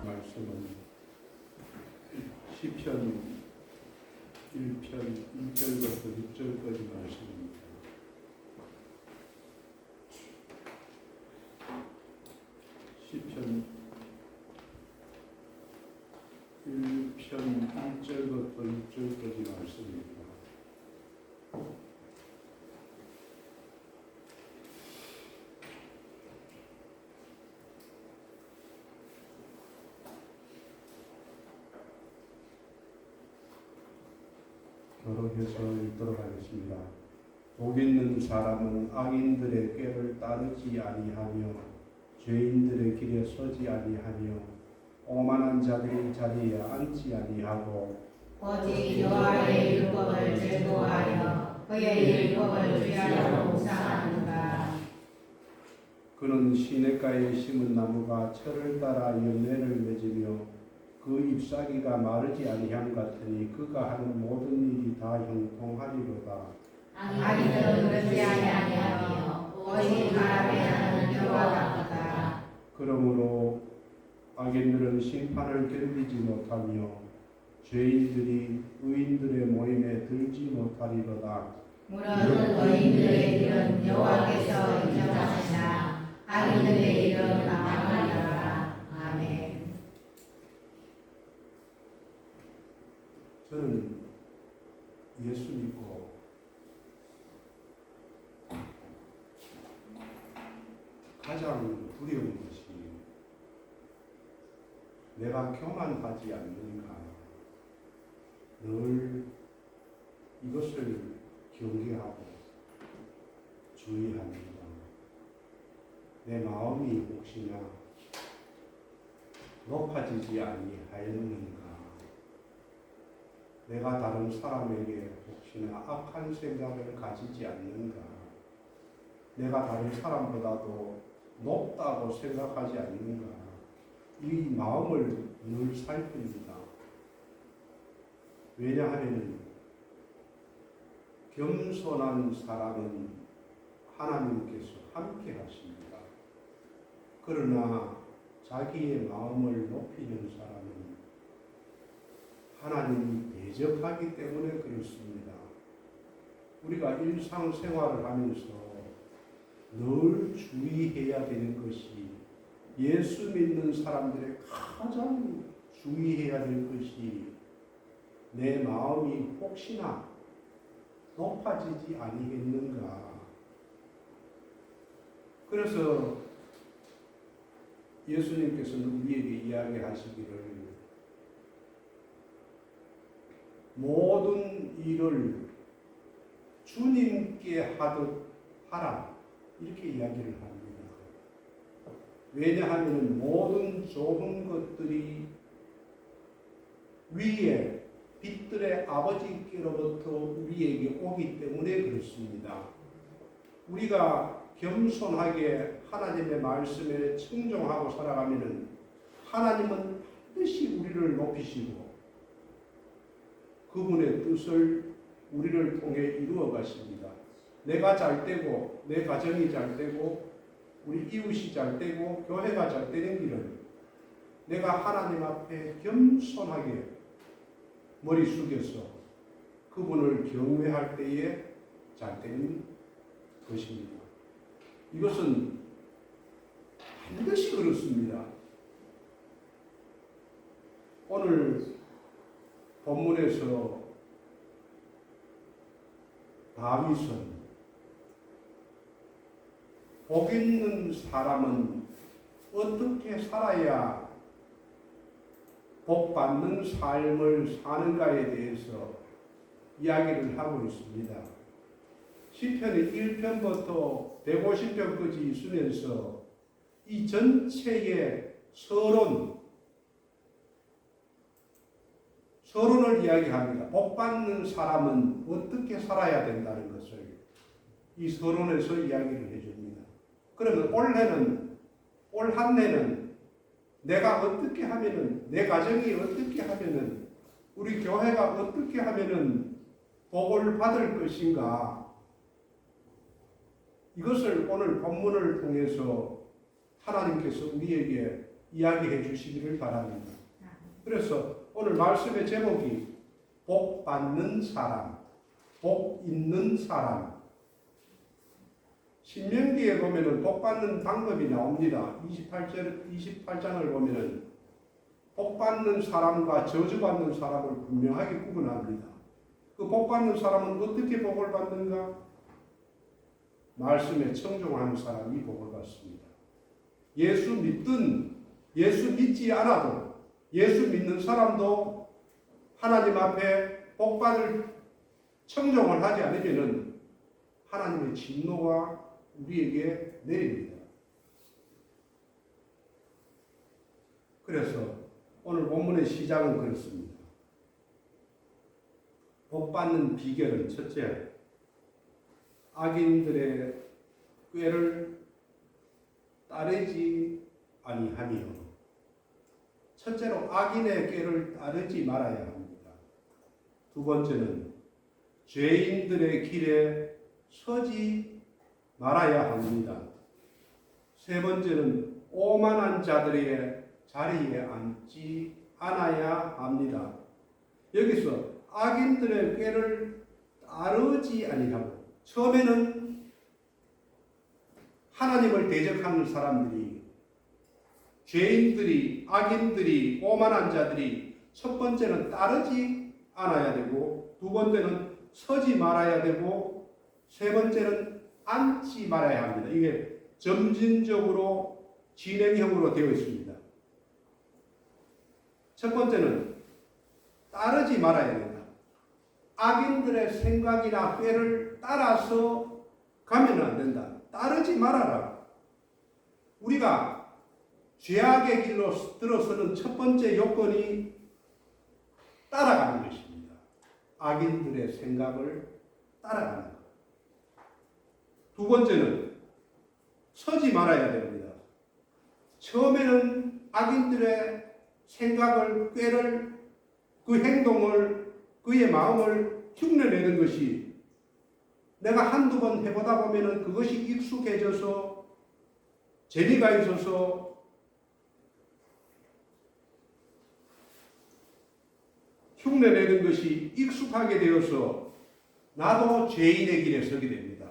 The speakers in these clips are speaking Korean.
말씀은 시편 1편 1절부터 6절까지 말씀입니다. 시편 1편 1절부터 6절까지 말씀입니다. 교독해서 읽도록 하겠습니다. 복 있는 사람은 악인들의 꾀를 따르지 아니하며 죄인들의 길에 서지 아니하며 오만한 자들의 자리에 앉지 아니하고 오직 여호와의 율법을 즐거워하여 그의 율법을 주야로 묵상하는가. 그는 시냇가에 심은 나무가 철을 따라 열매를 맺으며 그 잎사귀가 마르지 아니함 같으니 그가 하는 모든 일이 다 형통하리로다. 악인들은 그러지 아니하며 오직 바람에 나는 여호와가 같다. 그러므로 악인들은 심판을 견디지 못하며 죄인들이 의인들의 모임에 들지 못하리로다. 물은 의인들의 길은 여호와께서 인정하시나 악인들의 길은 망하리로다. 아멘. 저는 예수 믿고 가장 두려운 것이 내가 교만하지 않는가, 늘 이것을 경계하고 주의합니다. 내 마음이 혹시나 높아지지 아니하였는가, 내가 다른 사람에게 혹시나 악한 생각을 가지지 않는가, 내가 다른 사람보다도 높다고 생각하지 않는가, 이 마음을 늘 살핍니다. 왜냐하면 겸손한 사람은 하나님께서 함께 하십니다. 그러나 자기의 마음을 높이는 사람은 하나님이 대적하기 때문에 그렇습니다. 우리가 일상생활을 하면서 늘 주의해야 되는 것이, 예수 믿는 사람들의 가장 주의해야 될 것이 내 마음이 혹시나 높아지지 아니겠는가. 그래서 예수님께서는 우리에게 이야기하시기를 모든 일을 주님께 하듯 하라, 이렇게 이야기를 합니다. 왜냐하면 모든 좋은 것들이 위에 빛들의 아버지께로부터 우리에게 오기 때문에 그렇습니다. 우리가 겸손하게 하나님의 말씀에 청종하고 살아가면 하나님은 반드시 우리를 높이시고 그분의 뜻을 우리를 통해 이루어 가십니다. 내가 잘 되고 내 가정이 잘 되고 우리 이웃이 잘 되고 교회가 잘 되는 길은 내가 하나님 앞에 겸손하게 머리 숙여서 그분을 경외할 때에 잘 되는 것입니다. 이것은 반드시 그렇습니다. 오늘 본문에서 다윗은 복 있는 사람은 어떻게 살아야 복 받는 삶을 사는가에 대해서 이야기를 하고 있습니다. 시편의 1편부터 150편까지 있으면서 이 전체의 서론을 이야기합니다. 복 받는 사람은 어떻게 살아야 된다는 것을 이 서론에서 이야기를 해줍니다. 그러면 올 한 해는 내가 어떻게 하면은, 내 가정이 어떻게 하면은, 우리 교회가 어떻게 하면은 복을 받을 것인가, 이것을 오늘 본문을 통해서 하나님께서 우리에게 이야기해 주시기를 바랍니다. 그래서 오늘 말씀의 제목이 복 받는 사람, 복 있는 사람. 신명기에 보면은 복 받는 방법이 나옵니다. 28장을 보면은 복 받는 사람과 저주 받는 사람을 분명하게 구분합니다. 그 복 받는 사람은 어떻게 복을 받는가? 말씀에 청종하는 사람이 복을 받습니다. 예수 믿든 예수 믿지 않아도 예수 믿는 사람도 하나님 앞에 복받을 청종을 하지 않으면 하나님의 진노가 우리에게 내립니다. 그래서 오늘 본문의 시작은 그렇습니다. 복받는 비결은 첫째, 악인들의 꾀를 따르지 아니하며, 첫째로 악인의 꾀를 따르지 말아야 합니다. 두 번째는 죄인들의 길에 서지 말아야 합니다. 세 번째는 오만한 자들의 자리에 앉지 않아야 합니다. 여기서 악인들의 꾀를 따르지 아니하고, 처음에는 하나님을 대적하는 사람들이, 죄인들이, 악인들이, 오만한 자들이 첫 번째는 따르지 않아야 되고, 두 번째는 서지 말아야 되고, 세 번째는 앉지 말아야 합니다. 이게 점진적으로 진행형으로 되어 있습니다. 첫 번째는 따르지 말아야 된다. 악인들의 생각이나 꾀를 따라서 가면 안 된다. 따르지 말아라. 우리가 죄악의 길로 들어서는 첫 번째 요건이 따라가는 것입니다. 악인들의 생각을 따라가는 것. 두 번째는 서지 말아야 됩니다. 처음에는 악인들의 생각을, 꾀를, 그 행동을, 그의 마음을 흉내내는 것이 내가 한두 번 해보다 보면은 그것이 익숙해져서 재미가 있어서 흉내내는 것이 익숙하게 되어서 나도 죄인의 길에 서게 됩니다.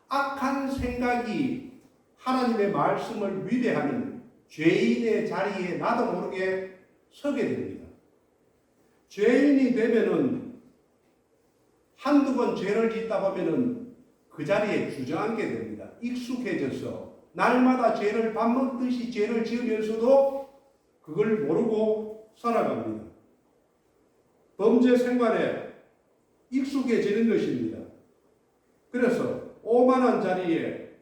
악한 생각이 하나님의 말씀을 위배하는 죄인의 자리에 나도 모르게 서게 됩니다. 죄인이 되면은 한두 번 죄를 짓다 보면은 그 자리에 주저앉게 됩니다. 익숙해져서 날마다 죄를 밥 먹듯이 죄를 지으면서도 그걸 모르고 살아갑니다. 범죄 생활에 익숙해지는 것입니다. 그래서 오만한 자리에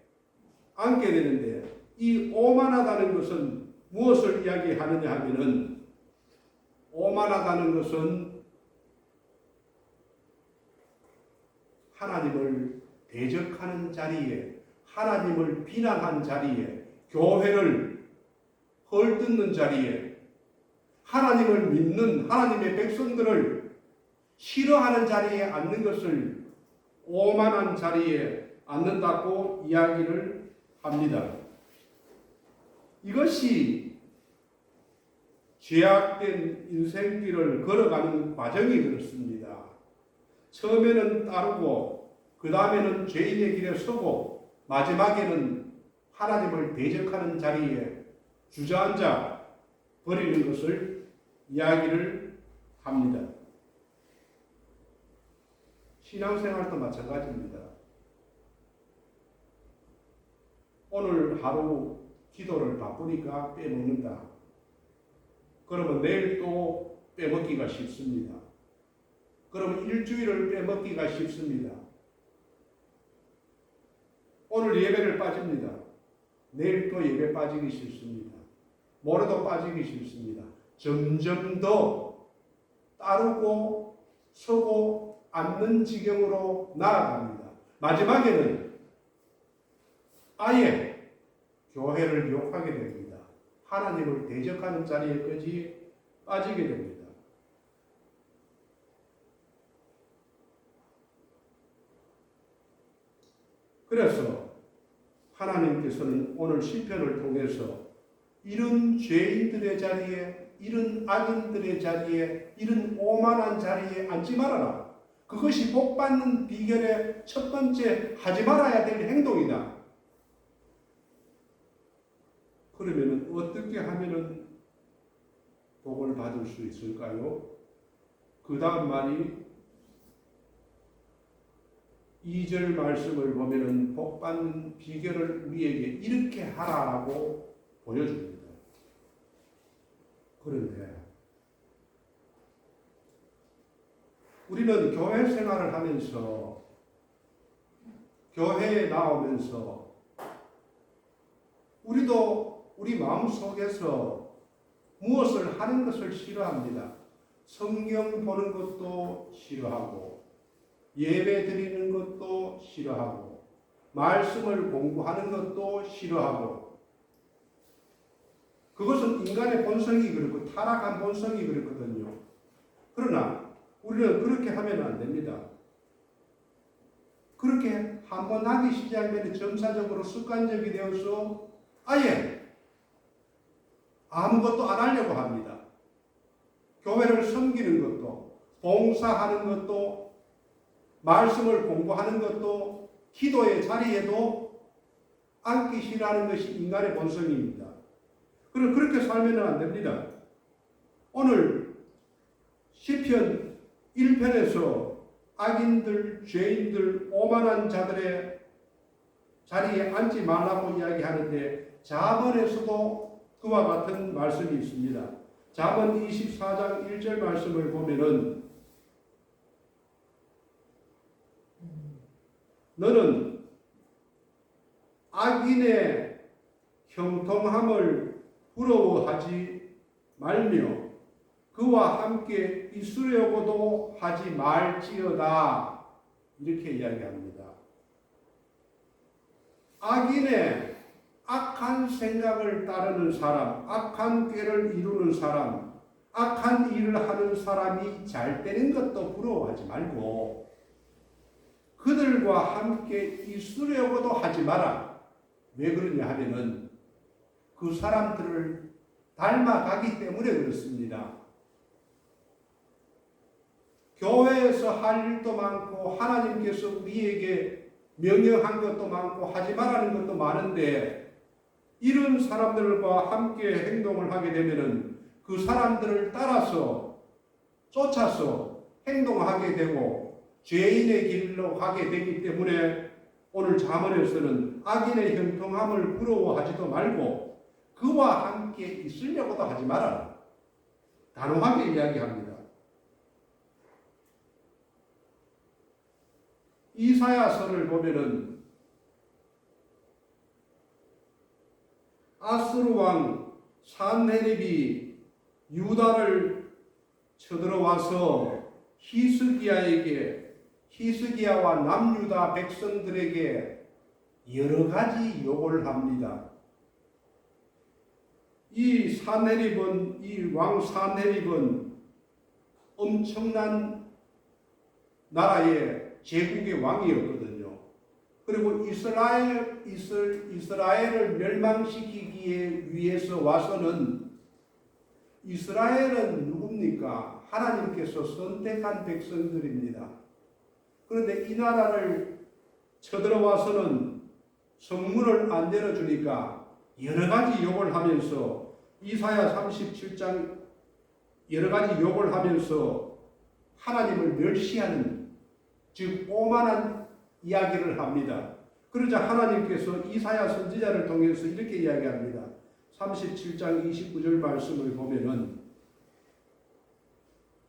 앉게 되는데, 이 오만하다는 것은 무엇을 이야기하느냐 하면은, 오만하다는 것은 하나님을 대적하는 자리에, 하나님을 비난한 자리에, 교회를 헐뜯는 자리에, 하나님을 믿는 하나님의 백성들을 싫어하는 자리에 앉는 것을 오만한 자리에 앉는다고 이야기를 합니다. 이것이 죄악된 인생길을 걸어가는 과정이 그렇습니다. 처음에는 따르고, 그 다음에는 죄인의 길에 서고, 마지막에는 하나님을 대적하는 자리에 주저앉아 버리는 것을 이야기를 합니다. 신앙생활도 마찬가지입니다. 오늘 하루 기도를 바쁘니까 빼먹는다. 그러면 내일 또 빼먹기가 쉽습니다. 그러면 일주일을 빼먹기가 쉽습니다. 오늘 예배를 빠집니다. 내일 또 예배 빠지기 쉽습니다. 모레도 빠지기 쉽습니다. 점점 더 따르고 서고 앉는 지경으로 나아갑니다. 마지막에는 아예 교회를 욕하게 됩니다. 하나님을 대적하는 자리에까지 빠지게 됩니다. 그래서 하나님께서는 오늘 시편을 통해서 이런 죄인들의 자리에, 이런 악인들의 자리에, 이런 오만한 자리에 앉지 말아라. 그것이 복받는 비결의 첫 번째 하지 말아야 될 행동이다. 그러면 어떻게 하면은 복을 받을 수 있을까요? 그 다음 말이 2절 말씀을 보면은 복받는 비결을 우리에게 이렇게 하라라고 보여줍니다. 그런데 우리는 교회 생활을 하면서 교회에 나오면서 우리도 우리 마음속에서 무엇을 하는 것을 싫어합니다. 성경 보는 것도 싫어하고 예배 드리는 것도 싫어하고 말씀을 공부하는 것도 싫어하고 그것은 인간의 본성이 그렇고 타락한 본성이 그렇거든요. 그러나 우리는 그렇게 하면 안 됩니다. 그렇게 한번 하기 시작하면 점차적으로 습관적이 되어서 아예 아무것도 안 하려고 합니다. 교회를 섬기는 것도, 봉사하는 것도, 말씀을 공부하는 것도, 기도의 자리에도 앉기 싫어하는 것이 인간의 본성입니다. 그럼 그렇게 살면 안 됩니다. 오늘 시편 1편에서 악인들, 죄인들, 오만한 자들의 자리에 앉지 말라고 이야기하는데 잠언에서도 그와 같은 말씀이 있습니다. 잠언 24장 1절 말씀을 보면은 너는 악인의 형통함을 부러워하지 말며 그와 함께 있으려고도 하지 말지어다. 이렇게 이야기합니다. 악인의 악한 생각을 따르는 사람, 악한 꾀를 이루는 사람, 악한 일을 하는 사람이 잘 되는 것도 부러워하지 말고 그들과 함께 있으려고도 하지 마라. 왜 그러냐 하면은 그 사람들을 닮아가기 때문에 그렇습니다. 교회에서 할 일도 많고 하나님께서 우리에게 명령한 것도 많고 하지 말라는 것도 많은데 이런 사람들과 함께 행동을 하게 되면은 그 사람들을 따라서 쫓아서 행동하게 되고 죄인의 길로 가게 되기 때문에 오늘 잠언에서는 악인의 형통함을 부러워하지도 말고 그와 함께 있으려고도 하지 말아라. 단호하게 이야기합니다. 이사야서를 보면은 아수르 왕 산헤립이 유다를 쳐들어와서 히스기야와 남유다 백성들에게 여러 가지 요구를 합니다. 이 왕 산헤립은 엄청난 나라의 제국의 왕이었거든요. 그리고 이스라엘을 멸망시키기 위해서 와서는 이스라엘은 누굽니까? 하나님께서 선택한 백성들입니다. 그런데 이 나라를 쳐들어와서는 성문을 안 열어주니까 여러 가지 욕을 하면서 이사야 37장 여러 가지 욕을 하면서 하나님을 멸시하는 즉 오만한 이야기를 합니다. 그러자 하나님께서 이사야 선지자를 통해서 이렇게 이야기합니다. 37장 29절 말씀을 보면은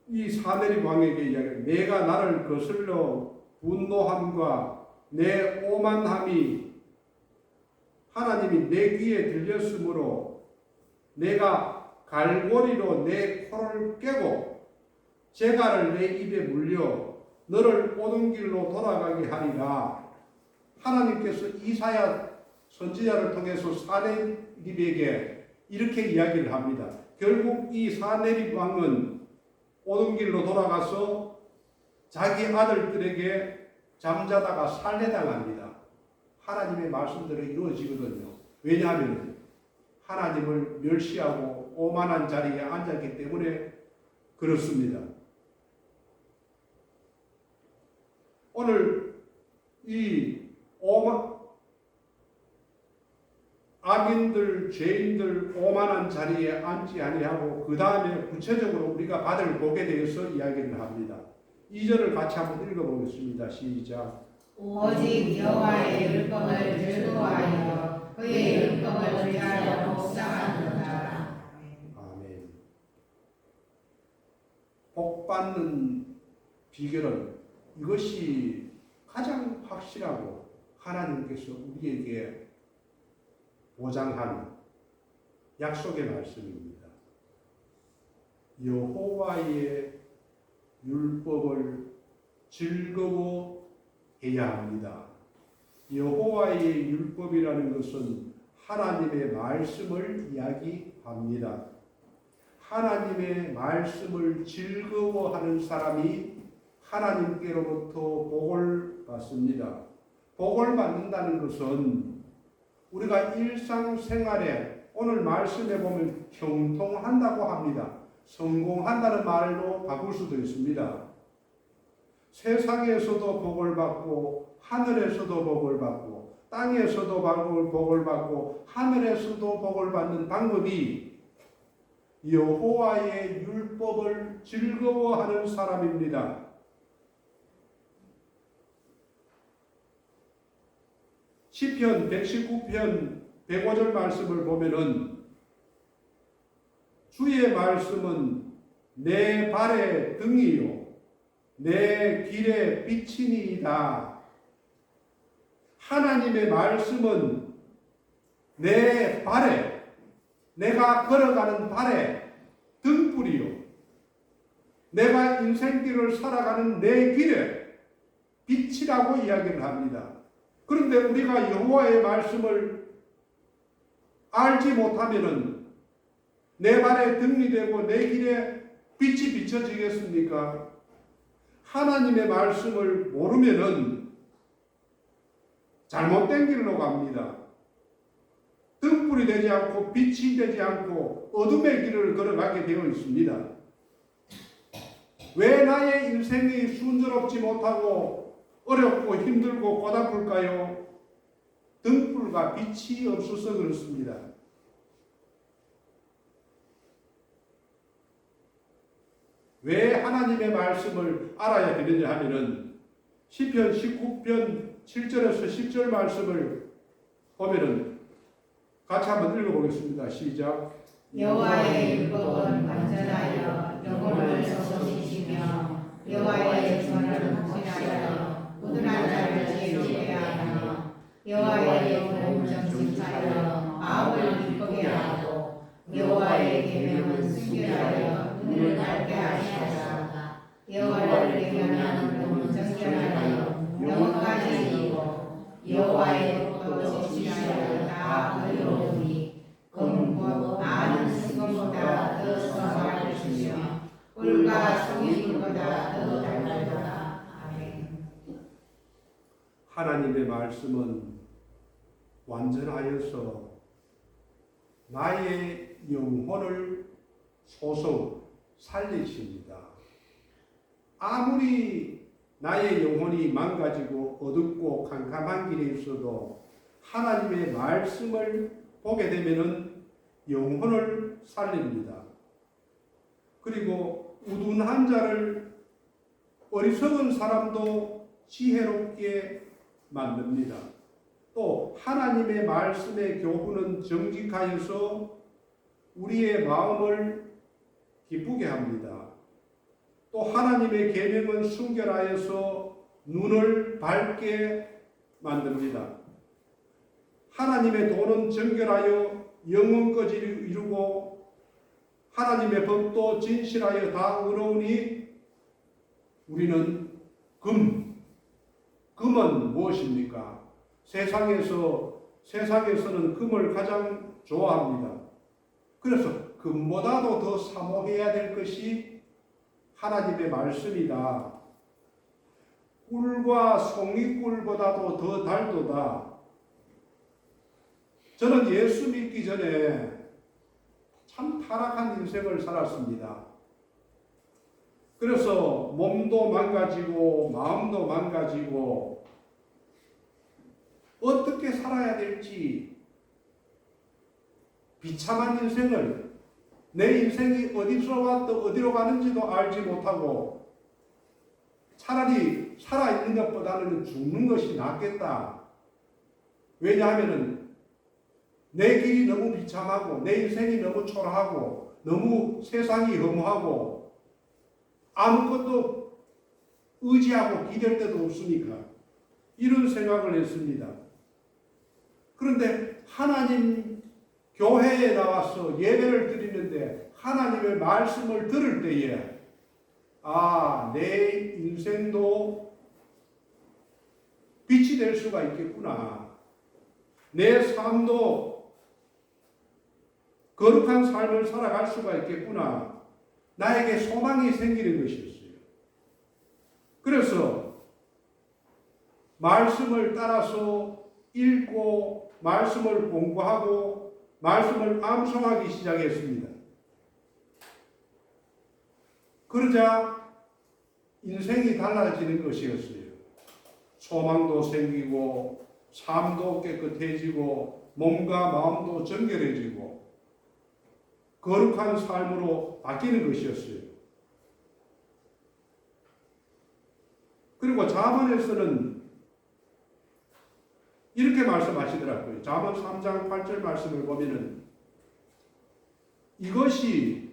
이 산헤립 왕에게 이야기합니다. 내가 나를 거슬러 분노함과 내 오만함이 하나님이 내 귀에 들렸으므로 내가 갈고리로 내 코를 깨고 재갈을 내 입에 물려 너를 옳은 길로 돌아가게 하리라. 하나님께서 이사야 선지자를 통해서 산헤립에게 이렇게 이야기를 합니다. 결국 이 산헤립 왕은 옳은 길로 돌아가서 자기 아들들에게 잠자다가 살해당합니다. 하나님의 말씀대로 이루어지거든요. 왜냐하면 하나님을 멸시하고 오만한 자리에 앉았기 때문에 그렇습니다. 오늘 이 악인들, 죄인들 오만한 자리에 앉지 아니하고 그 다음에 구체적으로 우리가 받을 복에 대해서 이야기를 합니다. 2절을 같이 한번 읽어보겠습니다. 시작. 오직 여호와의 율법을 즐거워하여 그의 율법을 지하여 묵상하는 자라. 아멘. 복 받는 비결은 이것이 가장 확실하고 하나님께서 우리에게 보장한 약속의 말씀입니다. 여호와의 율법을 즐거워해야 합니다. 여호와의 율법이라는 것은 하나님의 말씀을 이야기합니다. 하나님의 말씀을 즐거워하는 사람이 하나님께로부터 복을 받습니다. 복을 받는다는 것은 우리가 일상생활에 오늘 말씀에 보면 형통한다고 합니다. 성공한다는 말로 바꿀 수도 있습니다. 세상에서도 복을 받고 하늘에서도 복을 받고 땅에서도 복을 받고 하늘에서도 복을 받는 방법이 여호와의 율법을 즐거워하는 사람입니다. 시편 119편 105절 말씀을 보면은 주의 말씀은 내 발의 등이요 내 길의 빛이니이다. 하나님의 말씀은 내 발에, 내가 걸어가는 발에 등불이요 내가 인생길을 살아가는 내 길에 빛이라고 이야기를 합니다. 그런데 우리가 여호와의 말씀을 알지 못하면은 내 발에 등이 되고 내 길에 빛이 비춰지겠습니까? 하나님의 말씀을 모르면은 잘못된 길로 갑니다. 등불이 되지 않고 빛이 되지 않고 어둠의 길을 걸어가게 되어 있습니다. 왜 나의 인생이 순조롭지 못하고 어렵고 힘들고 고달플까요? 등불과 빛이 없어서 그렇습니다. 왜 하나님의 말씀을 알아야 되느냐 하면은 시편 19편 7절에서 10절 말씀을 보면은 같이 한번 읽어보겠습니다. 시작. 여호와의 율법은 완전하여 영혼을 솟으시며 여호와의 전을 확실하여 꾸준한 자를 지혜롭게 하며 여호와의 복음을 정직하여 마음을 기쁘게 하고 여호와의 계명은 순결하여 눈을 밝게 하시다가 여호와를 경외하는 몸은 정결하여 영혼까지 이루고 여호와의 법도를 지키하여 다 의로우니 금곧 많은 수금보다 더 선하게 주시며 꿀과 송이꿀보다 더 달달하다. 아멘. 하나님의 말씀은 완전하여서 나의 영혼을 소송 살리십니다. 아무리 나의 영혼이 망가지고 어둡고 캄캄한 길에 있어도 하나님의 말씀을 보게 되면은 영혼을 살립니다. 그리고 우둔한 자를 어리석은 사람도 지혜롭게 만듭니다. 또 하나님의 말씀의 교훈은 정직하여서 우리의 마음을 기쁘게 합니다. 또 하나님의 계명은 순결하여서 눈을 밝게 만듭니다. 하나님의 도는 정결하여 영혼까지 이루고 하나님의 법도 진실하여 다 의로우니 우리는 금은 무엇입니까? 세상에서는 금을 가장 좋아합니다. 그래서 금보다도 더 사모해야 될 것이 하나님의 말씀이다. 꿀과 송이꿀보다도 더 달도다. 저는 예수 믿기 전에 참 타락한 인생을 살았습니다. 그래서 몸도 망가지고 마음도 망가지고 어떻게 살아야 될지 비참한 인생을, 내 인생이 어디서 왔다 어디로 가는지도 알지 못하고 차라리 살아있는 것보다는 죽는 것이 낫겠다. 왜냐하면 내 길이 너무 비참하고 내 인생이 너무 초라하고 너무 세상이 허무하고 아무것도 의지하고 기댈 데도 없으니까 이런 생각을 했습니다. 그런데 하나님 교회에 나와서 예배를 드리는데 하나님의 말씀을 들을 때에 내 인생도 빛이 될 수가 있겠구나. 내 삶도 거룩한 삶을 살아갈 수가 있겠구나. 나에게 소망이 생기는 것이었어요. 그래서 말씀을 따라서 읽고 말씀을 공부하고 말씀을 암송하기 시작했습니다. 그러자 인생이 달라지는 것이었어요. 소망도 생기고 삶도 깨끗해지고 몸과 마음도 정결해지고 거룩한 삶으로 바뀌는 것이었어요. 그리고 잠언에서는 이렇게 말씀하시더라고요. 잠언 3장 8절 말씀을 보면은 이것이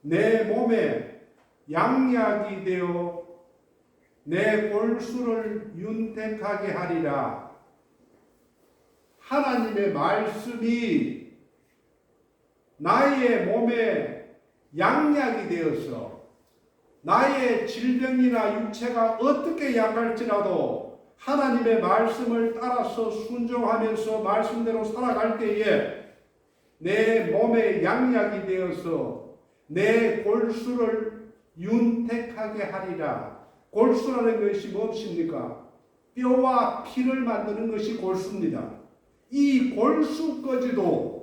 내 몸에 양약이 되어 내 골수를 윤택하게 하리라. 하나님의 말씀이 나의 몸에 양약이 되어서 나의 질병이나 육체가 어떻게 약할지라도 하나님의 말씀을 따라서 순종하면서 말씀대로 살아갈 때에 내 몸에 양약이 되어서 내 골수를 윤택하게 하리라. 골수라는 것이 무엇입니까? 뼈와 피를 만드는 것이 골수입니다. 이 골수까지도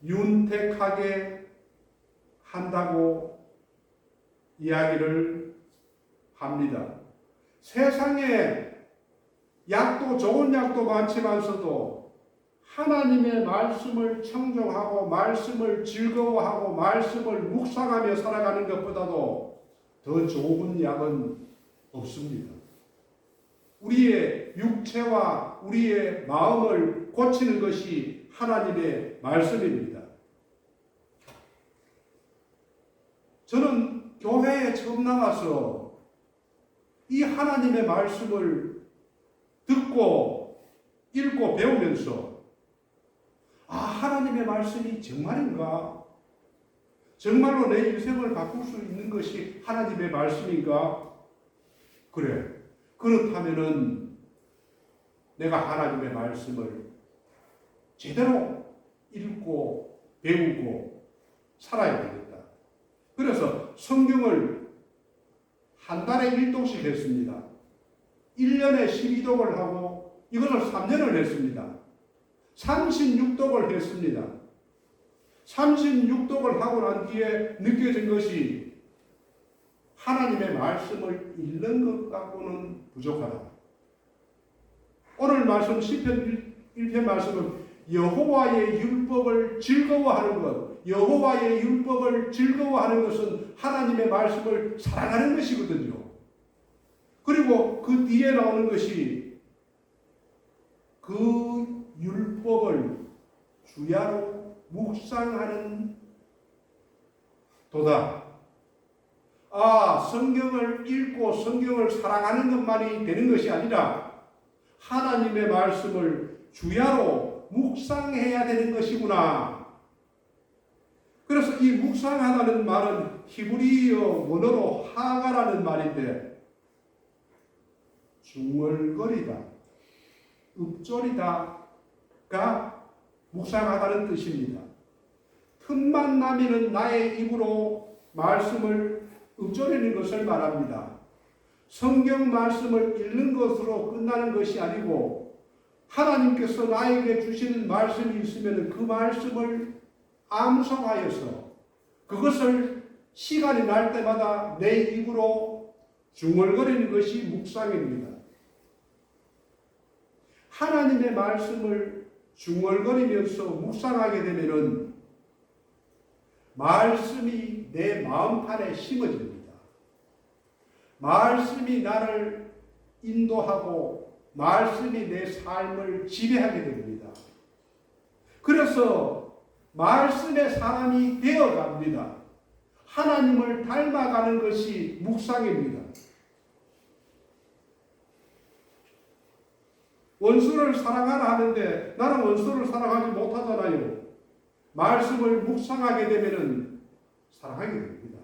윤택하게 한다고 이야기를 합니다. 세상에 약도 좋은 약도 많지만서도 하나님의 말씀을 청종하고 말씀을 즐거워하고 말씀을 묵상하며 살아가는 것보다도 더 좋은 약은 없습니다. 우리의 육체와 우리의 마음을 고치는 것이 하나님의 말씀입니다. 저는 교회에 처음 나와서 이 하나님의 말씀을 듣고 읽고 배우면서 하나님의 말씀이 정말인가? 정말로 내 인생을 바꿀 수 있는 것이 하나님의 말씀인가? 그래. 그렇다면은 내가 하나님의 말씀을 제대로 읽고 배우고 살아야 되겠다. 그래서 성경을 한 달에 1독씩 했습니다. 1년에 12독을 하고 이것을 3년을 했습니다. 36독을 했습니다. 36독을 하고 난 뒤에 느껴진 것이 하나님의 말씀을 읽는 것 갖고는 부족하다. 오늘 말씀 시편 1편 말씀은 여호와의 율법을 즐거워하는 것, 여호와의 율법을 즐거워하는 것은 하나님의 말씀을 사랑하는 것이거든요. 그리고 그 뒤에 나오는 것이 그 율법을 주야로 묵상하는 도다. 성경을 읽고 성경을 사랑하는 것만이 되는 것이 아니라 하나님의 말씀을 주야로 묵상해야 되는 것이구나. 그래서 이 묵상하다는 말은 히브리어 원어로 하가라는 말인데 중얼거리다, 읊조리다가 묵상하다는 뜻입니다. 틈만 나면은 나의 입으로 말씀을 읊조리는 것을 말합니다. 성경 말씀을 읽는 것으로 끝나는 것이 아니고 하나님께서 나에게 주시는 말씀이 있으면 그 말씀을 암송하여서 그것을 시간이 날 때마다 내 입으로 중얼거리는 것이 묵상입니다. 하나님의 말씀을 중얼거리면서 묵상하게 되면은 말씀이 내 마음판에 심어집니다. 말씀이 나를 인도하고 말씀이 내 삶을 지배하게 됩니다. 그래서 말씀의 사람이 되어갑니다. 하나님을 닮아가는 것이 묵상입니다. 원수를 사랑하라 하는데 나는 원수를 사랑하지 못하잖아요. 말씀을 묵상하게 되면 사랑하게 됩니다.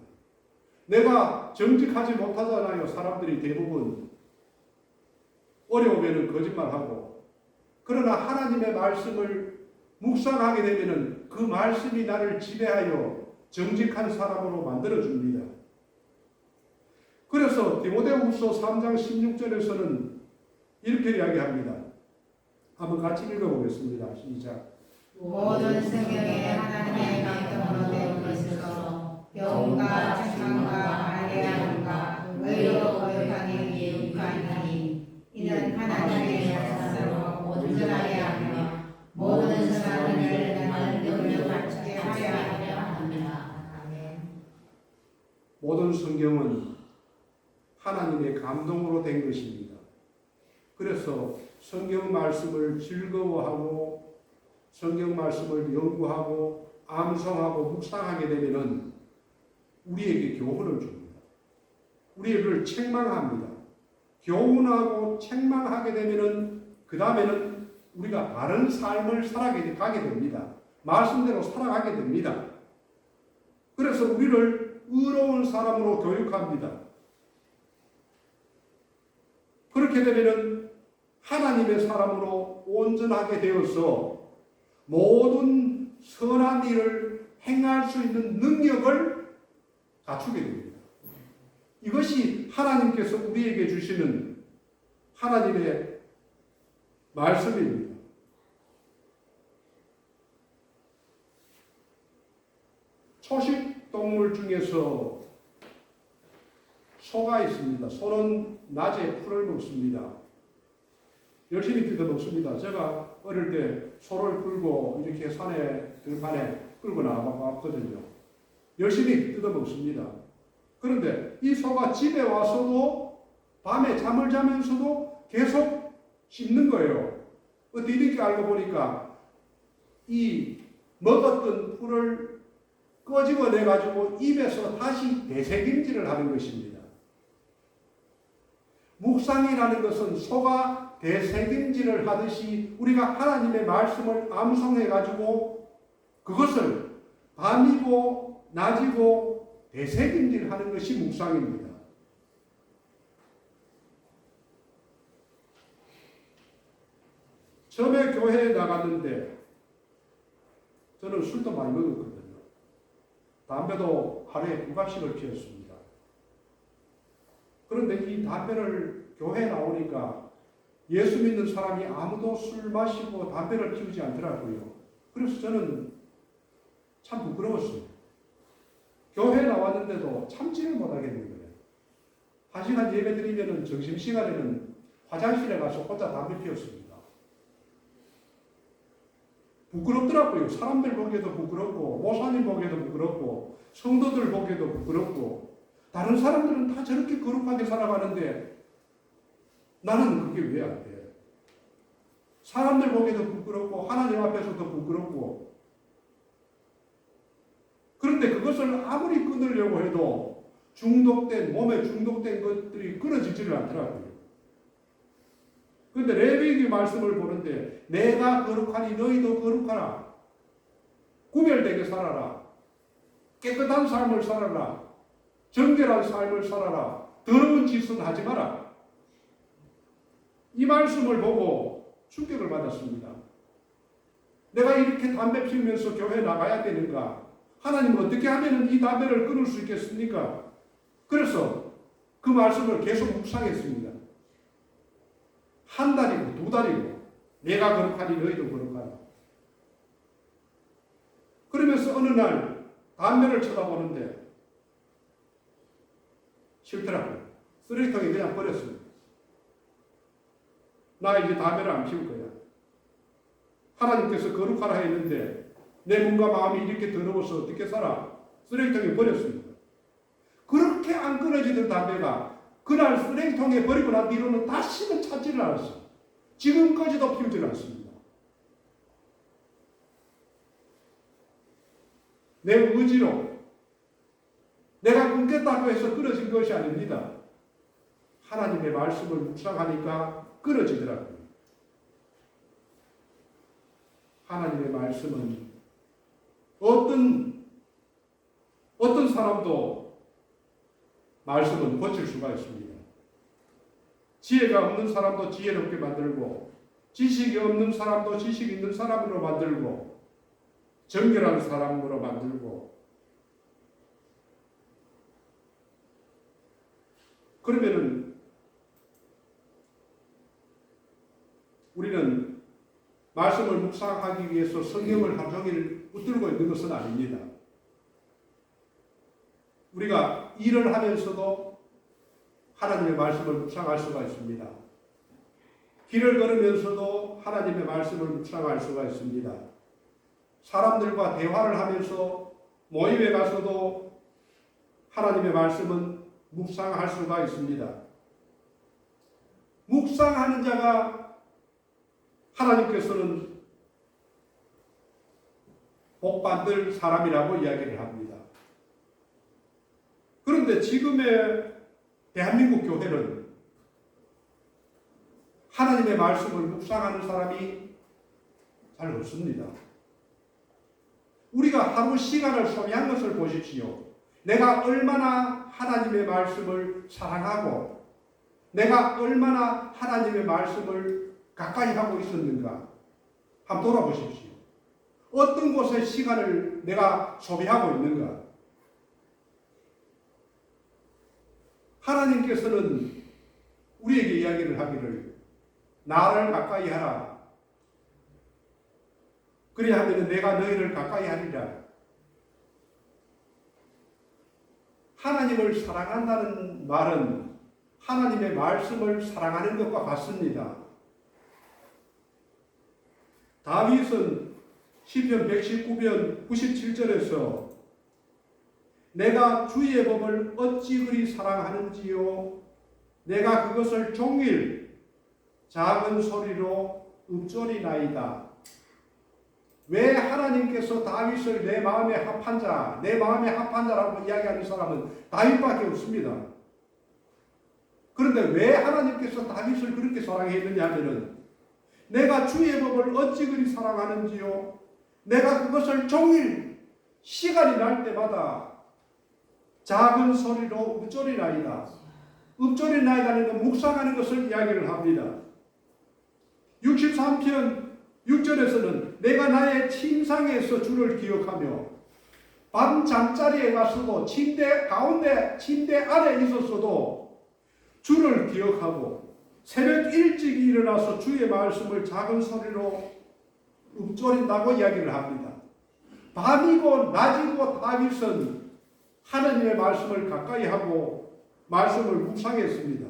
내가 정직하지 못하잖아요. 사람들이 대부분 어려우면 거짓말하고. 그러나 하나님의 말씀을 묵상하게 되면 그 말씀이 나를 지배하여 정직한 사람으로 만들어줍니다. 그래서 디모데후서 3장 16절에서는 이렇게 이야기합니다. 한번 같이 읽어보겠습니다. 시작. 모든 성경에 하나님의 감동으로 되어 있어서 교훈과 책망과 알게함과 의로 거룩하게 위해 육하나니 이는 하나님의 역사로 온전하게 하며 모든 선한 일을 나는 능력받게 하려 합니다. 아멘. 모든 성경은 하나님의 감동으로 된 것입니다. 그래서 성경 말씀을 즐거워하고 성경 말씀을 연구하고 암송하고 묵상하게 되면은 우리에게 교훈을 줍니다. 우리를 책망합니다. 교훈하고 책망하게 되면은 그 다음에는 우리가 바른 삶을 살아가게 됩니다. 말씀대로 살아가게 됩니다. 그래서 우리를 의로운 사람으로 교육합니다. 그렇게 되면은 하나님의 사람으로 온전하게 되어서 모든 선한 일을 행할 수 있는 능력을 갖추게 됩니다. 이것이 하나님께서 우리에게 주시는 하나님의 말씀입니다. 초식 동물 중에서 소가 있습니다. 소는 낮에 풀을 먹습니다. 열심히 뜯어 먹습니다. 제가 어릴 때 소를 끌고 이렇게 산에 들판에 끌고 나왔거든요. 열심히 뜯어 먹습니다. 그런데 이 소가 집에 와서도 밤에 잠을 자면서도 계속 씹는 거예요. 어떻게 이렇게 알고 보니까 이 먹었던 풀을 끄집어내 가지고 입에서 다시 되새김질을 하는 것입니다. 묵상이라는 것은 소가 되새김질을 하듯이 우리가 하나님의 말씀을 암송해 가지고 그것을 밤이고 낮이고 되새김질하는 것이 묵상입니다. 처음에 교회에 나갔는데 저는 술도 많이 먹었거든요. 담배도 하루에 2갑씩을 피웠습니다. 그런데 이 담배를 교회에 나오니까 예수 믿는 사람이 아무도 술 마시고 담배를 피우지 않더라고요. 그래서 저는 참 부끄러웠어요. 교회에 나왔는데도 참지를 못하겠는 거예요. 1시간 예배 드리면 점심시간에는 화장실에 가서 혼자 담배 피웠습니다. 부끄럽더라고요. 사람들 보기에도 부끄럽고 목사님 보기에도 부끄럽고 성도들 보기에도 부끄럽고 다른 사람들은 다 저렇게 거룩하게 살아가는데 나는 그게 왜 안 돼? 사람들 보기에도 부끄럽고 하나님 앞에서도 부끄럽고 그런데 그것을 아무리 끊으려고 해도 몸에 중독된 것들이 끊어지지를 않더라고요. 그런데 레위기 말씀을 보는데 내가 거룩하니 너희도 거룩하라. 구별되게 살아라. 깨끗한 삶을 살아라. 정결한 삶을 살아라. 더러운 짓은 하지 마라. 이 말씀을 보고 충격을 받았습니다. 내가 이렇게 담배 피우면서 교회 나가야 되는가? 하나님 어떻게 하면 이 담배를 끊을 수 있겠습니까? 그래서 그 말씀을 계속 묵상했습니다. 한 달이고 2달이고 내가 거룩하니 너희도 거룩하라. 그러면서 어느 날 담배를 쳐다보는데 싫더라고요. 쓰레기통에 그냥 버렸습니다. 나 이제 담배를 안 피울 거야. 하나님께서 거룩하라 했는데 내 몸과 마음이 이렇게 더러워서 어떻게 살아? 쓰레기통에 버렸습니다. 그렇게 안 끊어지던 담배가 그날 쓰레기통에 버리고 난 뒤로는 다시는 찾지를 않았어요. 지금까지도 피우질 않습니다. 내 의지로 내가 끊겠다고 해서 끊어진 것이 아닙니다. 하나님의 말씀을 묵상하니까 끊어지더라고요. 하나님의 말씀은 어떤 사람도 말씀은 고칠 수가 있습니다. 지혜가 없는 사람도 지혜롭게 만들고 지식이 없는 사람도 지식 있는 사람으로 만들고 정결한 사람으로 만들고 그러면은 우리는 말씀을 묵상하기 위해서 성경을 하루 종일 붙들고 있는 것은 아닙니다. 우리가 일을 하면서도 하나님의 말씀을 묵상할 수가 있습니다. 길을 걸으면서도 하나님의 말씀을 묵상할 수가 있습니다. 사람들과 대화를 하면서 모임에 가서도 하나님의 말씀은 묵상할 수가 있습니다. 묵상하는 자가 하나님께서는 복받을 사람이라고 이야기를 합니다. 그런데 지금의 대한민국 교회는 하나님의 말씀을 묵상하는 사람이 잘 없습니다. 우리가 하루 시간을 소비한 것을 보십시오. 내가 얼마나 하나님의 말씀을 사랑하고 내가 얼마나 하나님의 말씀을 가까이 하고 있었는가 한번 돌아보십시오. 어떤 곳에 시간을 내가 소비하고 있는가. 하나님께서는 우리에게 이야기를 하기를 나를 가까이 하라. 그리하면 내가 너희를 가까이 하리라. 하나님을 사랑한다는 말은 하나님의 말씀을 사랑하는 것과 같습니다. 다윗은 시편 119편 97절에서 내가 주의 법을 어찌 그리 사랑하는지요. 내가 그것을 종일 작은 소리로 읊조리나이다. 왜 하나님께서 다윗을 내 마음에 합한 자라고 이야기하는 사람은 다윗밖에 없습니다. 그런데 왜 하나님께서 다윗을 그렇게 사랑했느냐 하면은 내가 주의 법을 어찌 그리 사랑하는지요. 내가 그것을 종일 시간이 날 때마다 작은 소리로 읊조리나이다. 읊조리나이다는 건 묵상하는 것을 이야기를 합니다. 63편 6절에서는 내가 나의 침상에서 주를 기억하며 밤 잠자리에 가서도 침대 아래 있었어도 주를 기억하고 새벽 일찍 일어나서 주의 말씀을 작은 소리로 읊조린다고 이야기를 합니다. 밤이고 낮이고 다윗은 하나님의 말씀을 가까이 하고 말씀을 묵상했습니다.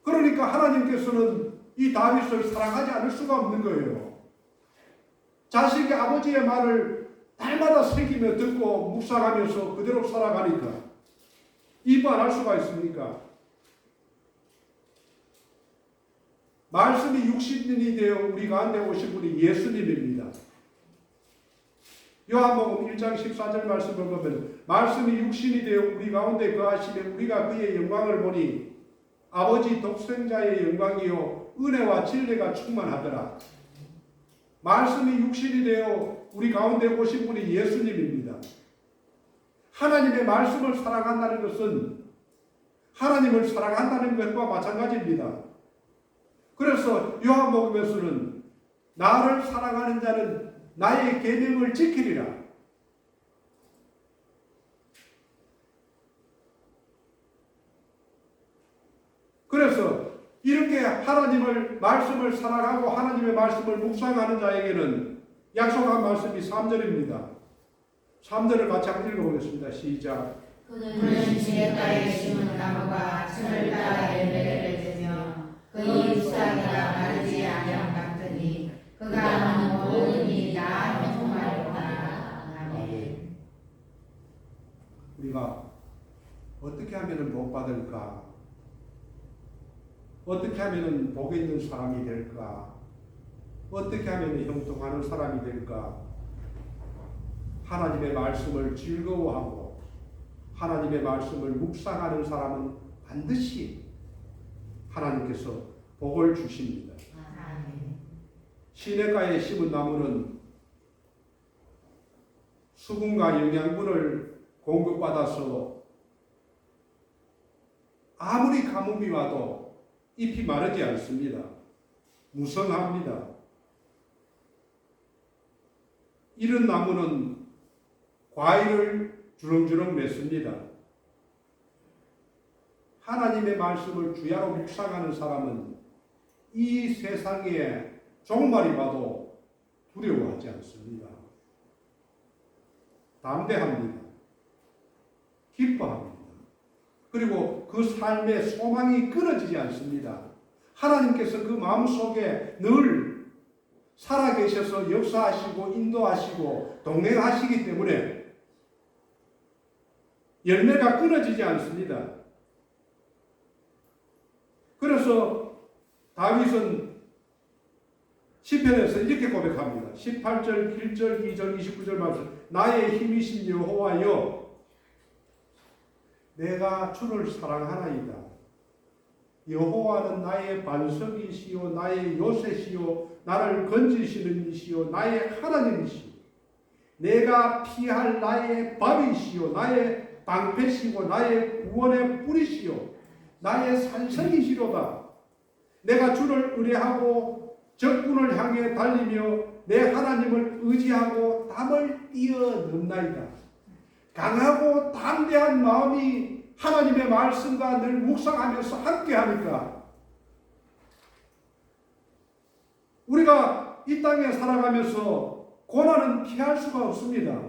그러니까 하나님께서는 이 다윗을 사랑하지 않을 수가 없는 거예요. 자식이 아버지의 말을 날마다 새기며 듣고 묵상하면서 그대로 살아가니까 이반할 수가 있습니까? 말씀이 육신이 되어 우리 가운데 오신 분이 예수님입니다. 요한복음 1장 14절 말씀을 보면 말씀이 육신이 되어 우리 가운데 거하시며 우리가 그의 영광을 보니 아버지 독생자의 영광이요 은혜와 진리가 충만하더라. 말씀이 육신이 되어 우리 가운데 오신 분이 예수님입니다. 하나님의 말씀을 사랑한다는 것은 하나님을 사랑한다는 것과 마찬가지입니다. 그래서 요한복음에서는 나를 사랑하는 자는 나의 계명을 지키리라. 그래서 이렇게 하나님을 말씀을 사랑하고 하나님의 말씀을 묵상하는 자에게는 약속한 말씀이 3절입니다. 3절을 같이 한번 읽어보겠습니다. 시작. 그는 지혜가에 심은 나무가 철을 따라 열매를 맺으며 그의 잎사귀가 마르지 아니함 같으니 그가 하는 모든 일이 다 형통하리로다. 아멘. 우리가 어떻게 하면 복 받을까? 어떻게 하면 복 있는 사람이 될까? 어떻게 하면 형통하는 사람이 될까? 하나님의 말씀을 즐거워하고 하나님의 말씀을 묵상하는 사람은 반드시 하나님께서 복을 주십니다. 시냇가에 심은 나무는 수분과 영양분을 공급받아서 아무리 가뭄이 와도 잎이 마르지 않습니다. 무성합니다. 이런 나무는 과일을 주렁주렁 맺습니다. 하나님의 말씀을 주야로 묵상하는 사람은 이 세상에 종말이 와도 두려워하지 않습니다. 담대합니다. 기뻐합니다. 그리고 그 삶의 소망이 끊어지지 않습니다. 하나님께서 그 마음속에 늘 살아계셔서 역사하시고 인도하시고 동행하시기 때문에 열매가 끊어지지 않습니다. 그래서 다윗은 시편에서 이렇게 고백합니다. 18절, 1절, 2절, 29절 말씀. 나의 힘이신 여호와여, 내가 주를 사랑하나이다. 여호와는 나의 반석이시요 나의 요새시요 나를 건지시는 이시요 나의 하나님이시요 내가 피할 나의 밥이시요 나의 방패시고 나의 구원의 뿌리시요 나의 산성이시로다. 내가 주를 의뢰하고 적군을 향해 달리며 내 하나님을 의지하고 담을 뛰어넘나이다. 강하고 담대한 마음이 하나님의 말씀과 늘 묵상하면서 함께하니까 우리가 이 땅에 살아가면서 고난은 피할 수가 없습니다.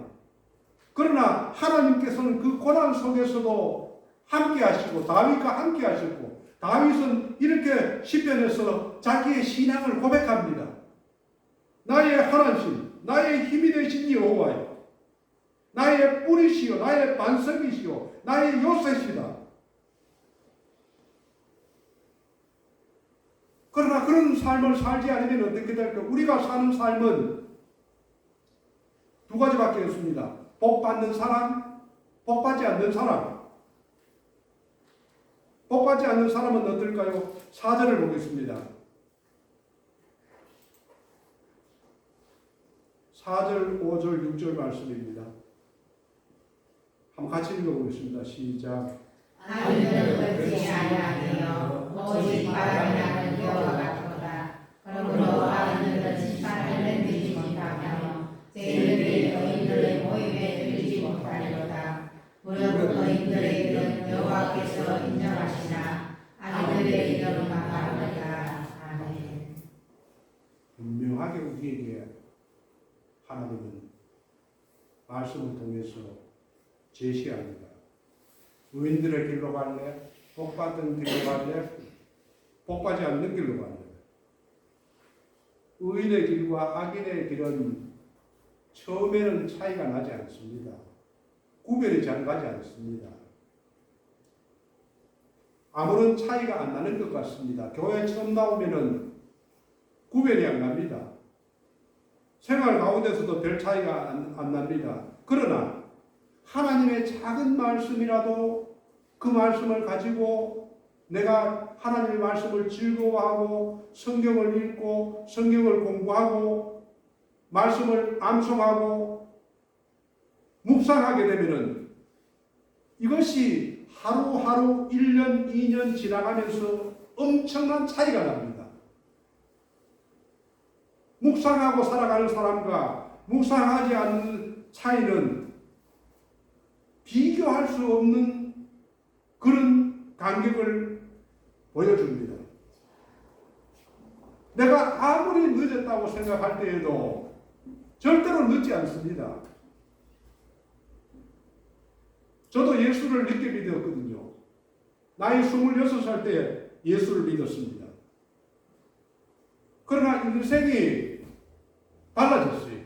그러나 하나님께서는 그 고난 속에서도 함께하시고 다윗과 함께하셨고 다윗은 이렇게 시편에서 자기의 신앙을 고백합니다. 나의 하나님, 나의 힘이 되신 여호와여, 나의 뿌리시요 나의 반석이시요 나의 요새시다. 그러나 그런 삶을 살지 않으면 어떻게 될까? 우리가 사는 삶은 두 가지밖에 없습니다. 복 받는 사람, 복 받지 않는 사람. 복 받지 않는 사람은 어떨까요? 4절을 보겠습니다. 4절, 5절, 6절 말씀입니다. 한번 같이 읽어보겠습니다. 시작. 하늘을 걷지 아니하며 오직 바람이 나는 여호와 같도다. 그러므로 하늘을 걷지 산을 들지 못하며 죄인들이 의인들의 모임에 들지 못하리로다. 무릇 의인들의 길은 여호와께서 인정하시나 악인들의 길은 망하리로다. 아멘. 분명하게 우리에게 하나님은 말씀을 통해서 제시합니다. 의인들의 길로 갈래? 복받은 길로 갈래? 복받지 않는 길로 갈래? 의인의 길과 악인의 길은 처음에는 차이가 나지 않습니다. 구별이 잘 가지 않습니다. 아무런 차이가 안 나는 것 같습니다. 교회 처음 나오면은 구별이 안 납니다. 생활 가운데서도 별 차이가 안 납니다. 그러나 하나님의 작은 말씀이라도 그 말씀을 가지고 내가 하나님의 말씀을 즐거워하고 성경을 읽고 성경을 공부하고 말씀을 암송하고 묵상하게 되면은 이것이 하루하루 1년, 2년 지나가면서 엄청난 차이가 납니다. 묵상하고 살아가는 사람과 묵상하지 않는 차이는 비교할 수 없는 그런 간격을 보여줍니다. 내가 아무리 늦었다고 생각할 때에도 절대로 늦지 않습니다. 저도 예수를 늦게 믿었거든요. 나이 26살 때 예수를 믿었습니다. 그러나 인생이 달라졌어요.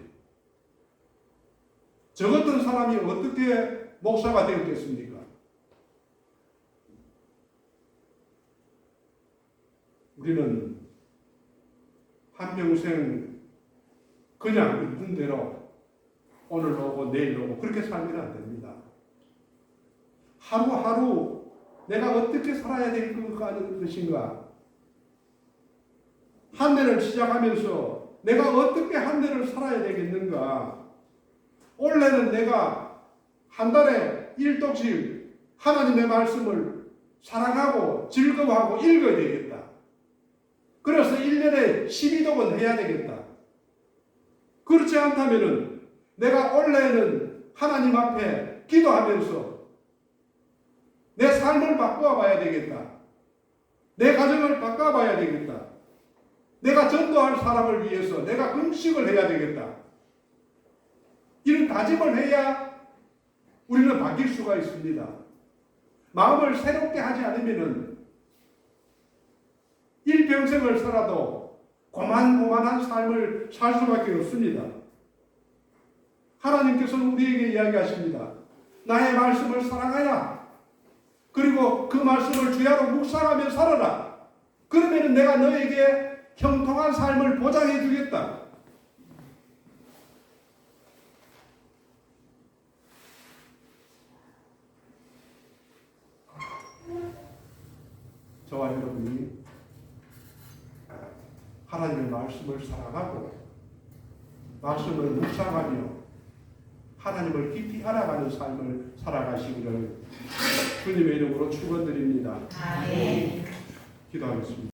저 같은 사람이 어떻게 목사가 되었겠습니까? 우리는 한평생 그냥 있는 대로 오늘 오고 내일 오고 그렇게 살면 안 됩니다. 하루하루 내가 어떻게 살아야 될 것인가? 한 해를 시작하면서 내가 어떻게 한 해를 살아야 되겠는가? 올해는 내가 한 달에 1독씩 하나님의 말씀을 사랑하고 즐거워하고 읽어야 되겠다. 그래서 1년에 12독은 해야 되겠다. 그렇지 않다면 내가 올해는 하나님 앞에 기도하면서 내 삶을 바꿔봐야 되겠다. 내 가정을 바꿔봐야 되겠다. 내가 전도할 사람을 위해서 내가 음식을 해야 되겠다. 이런 다짐을 해야 우리는 바뀔 수가 있습니다. 마음을 새롭게 하지 않으면 일평생을 살아도 고만고만한 삶을 살 수밖에 없습니다. 하나님께서는 우리에게 이야기하십니다. 나의 말씀을 사랑하라. 그리고 그 말씀을 주야로 묵상하며 살아라. 그러면 내가 너에게 형통한 삶을 보장해 주겠다. 저와 여러분이 하나님의 말씀을 사랑하고 말씀을 묵상하며 하나님을 깊이 알아가는 삶을 살아가시기를 주님의 이름으로 축원드립니다. 아멘. 기도하겠습니다.